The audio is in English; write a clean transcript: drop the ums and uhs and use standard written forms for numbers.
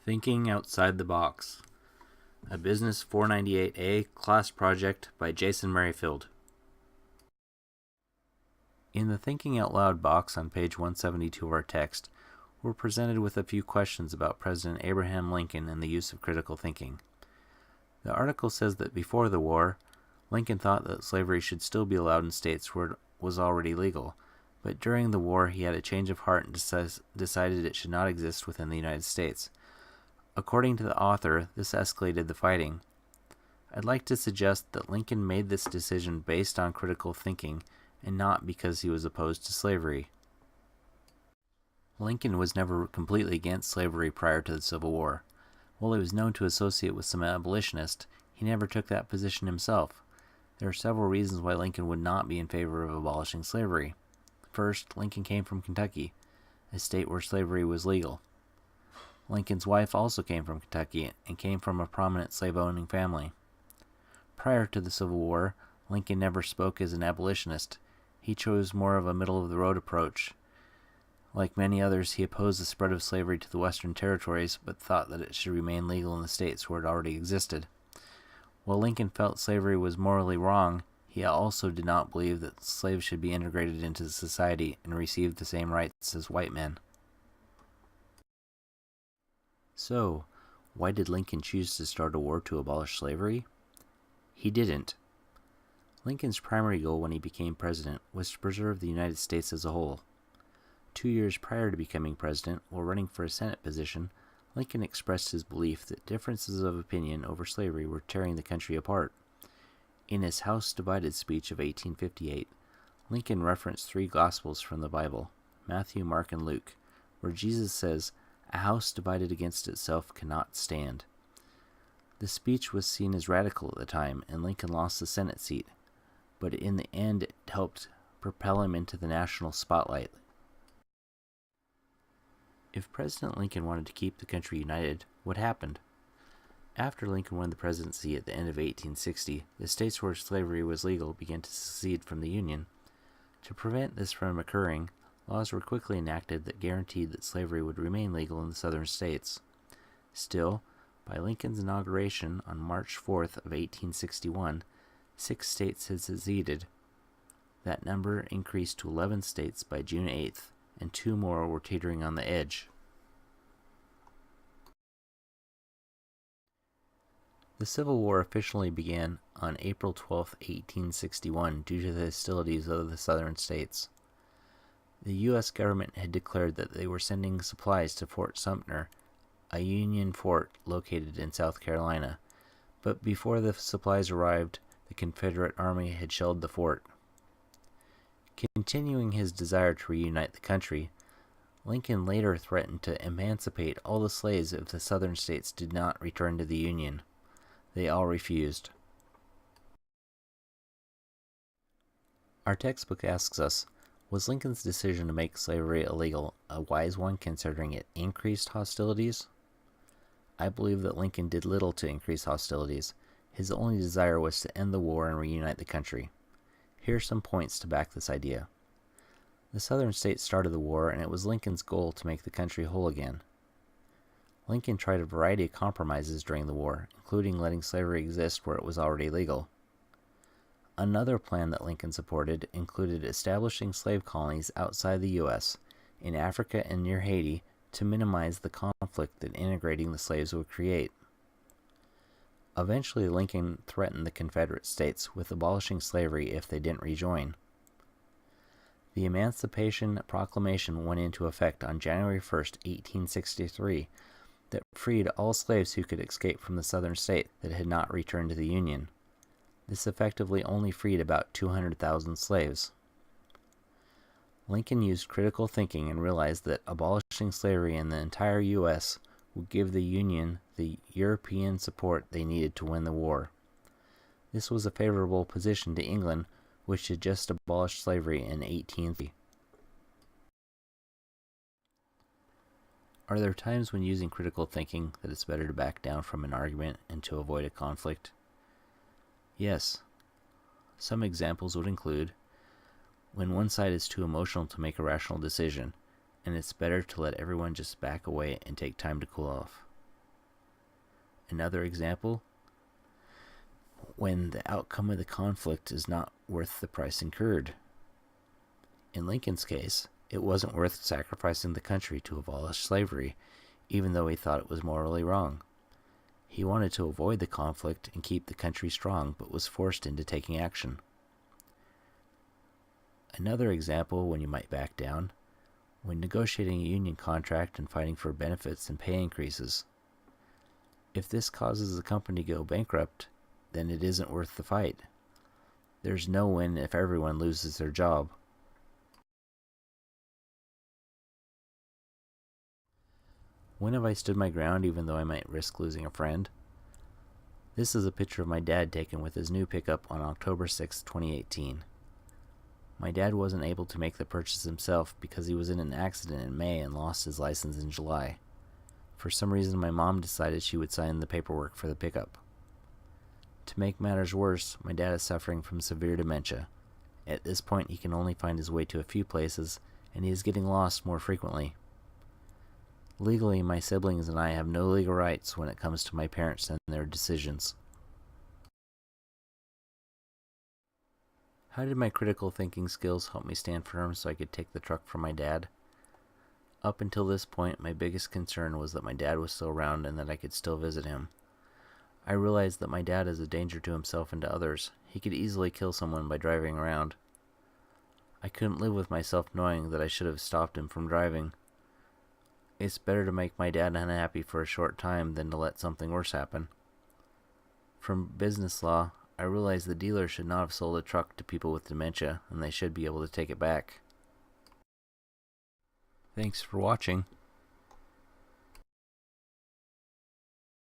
Thinking Outside the Box, a Business 498A class project by Jason Merrifield. In the Thinking Out Loud box on page 172 of our text, we're presented with a few questions about President Abraham Lincoln and the use of critical thinking. The article says that before the war, Lincoln thought that slavery should still be allowed in states where it was already legal, but during the war he had a change of heart and decided it should not exist within the United States. According to the author, this escalated the fighting. I'd like to suggest that Lincoln made this decision based on critical thinking and not because he was opposed to slavery. Lincoln was never completely against slavery prior to the Civil War. While he was known to associate with some abolitionists, he never took that position himself. There are several reasons why Lincoln would not be in favor of abolishing slavery. First, Lincoln came from Kentucky, a state where slavery was legal. Lincoln's wife also came from Kentucky and came from a prominent slave-owning family. Prior to the Civil War, Lincoln never spoke as an abolitionist. He chose more of a middle-of-the-road approach. Like many others, he opposed the spread of slavery to the Western territories, but thought that it should remain legal in the states where it already existed. While Lincoln felt slavery was morally wrong, he also did not believe that slaves should be integrated into society and receive the same rights as white men. So, why did Lincoln choose to start a war to abolish slavery? He didn't. Lincoln's primary goal when he became president was to preserve the United States as a whole. 2 years prior to becoming president, while running for a Senate position, Lincoln expressed his belief that differences of opinion over slavery were tearing the country apart. In his House Divided speech of 1858, Lincoln referenced 3 Gospels from the Bible, Matthew, Mark, and Luke, where Jesus says, "A house divided against itself cannot stand." The speech was seen as radical at the time, and Lincoln lost the Senate seat, but in the end it helped propel him into the national spotlight. If President Lincoln wanted to keep the country united, what happened? After Lincoln won the presidency at the end of 1860, the states where slavery was legal began to secede from the Union. To prevent this from occurring, laws were quickly enacted that guaranteed that slavery would remain legal in the southern states. Still, by Lincoln's inauguration on March 4th of 1861, 6 states had seceded. That number increased to 11 states by June 8th, and 2 more were teetering on the edge. The Civil War officially began on April 12, 1861, due to the hostilities of the southern states. The U.S. government had declared that they were sending supplies to Fort Sumter, a Union fort located in South Carolina, but before the supplies arrived, the Confederate Army had shelled the fort. Continuing his desire to reunite the country, Lincoln later threatened to emancipate all the slaves if the southern states did not return to the Union. They all refused. Our textbook asks us, was Lincoln's decision to make slavery illegal a wise one considering it increased hostilities? I believe that Lincoln did little to increase hostilities. His only desire was to end the war and reunite the country. Here are some points to back this idea. The southern states started the war, and it was Lincoln's goal to make the country whole again. Lincoln tried a variety of compromises during the war, including letting slavery exist where it was already legal. Another plan that Lincoln supported included establishing slave colonies outside the U.S., in Africa and near Haiti, to minimize the conflict that integrating the slaves would create. Eventually, Lincoln threatened the Confederate States with abolishing slavery if they didn't rejoin. The Emancipation Proclamation went into effect on January 1, 1863, that freed all slaves who could escape from the southern state that had not returned to the Union. This effectively only freed about 200,000 slaves. Lincoln used critical thinking and realized that abolishing slavery in the entire U.S. would give the Union the European support they needed to win the war. This was a favorable position to England, which had just abolished slavery in 1830. Are there times when using critical thinking that it's better to back down from an argument and to avoid a conflict? Yes. Some examples would include when one side is too emotional to make a rational decision, and it's better to let everyone just back away and take time to cool off. Another example, when the outcome of the conflict is not worth the price incurred. In Lincoln's case, it wasn't worth sacrificing the country to abolish slavery, even though he thought it was morally wrong. He wanted to avoid the conflict and keep the country strong, but was forced into taking action. Another example when you might back down, when negotiating a union contract and fighting for benefits and pay increases. If this causes the company to go bankrupt, then it isn't worth the fight. There's no win if everyone loses their job. When have I stood my ground even though I might risk losing a friend? This is a picture of my dad taken with his new pickup on October 6, 2018. My dad wasn't able to make the purchase himself because he was in an accident in May and lost his license in July. For some reason, my mom decided she would sign the paperwork for the pickup. To make matters worse, my dad is suffering from severe dementia. At this point, he can only find his way to a few places, and he is getting lost more frequently. Legally, my siblings and I have no legal rights when it comes to my parents and their decisions. How did my critical thinking skills help me stand firm so I could take the truck from my dad? Up until this point, my biggest concern was that my dad was still around and that I could still visit him. I realized that my dad is a danger to himself and to others. He could easily kill someone by driving around. I couldn't live with myself knowing that I should have stopped him from driving. It's better to make my dad unhappy for a short time than to let something worse happen. From business law, I realized the dealer should not have sold a truck to people with dementia, and they should be able to take it back. Thanks for watching.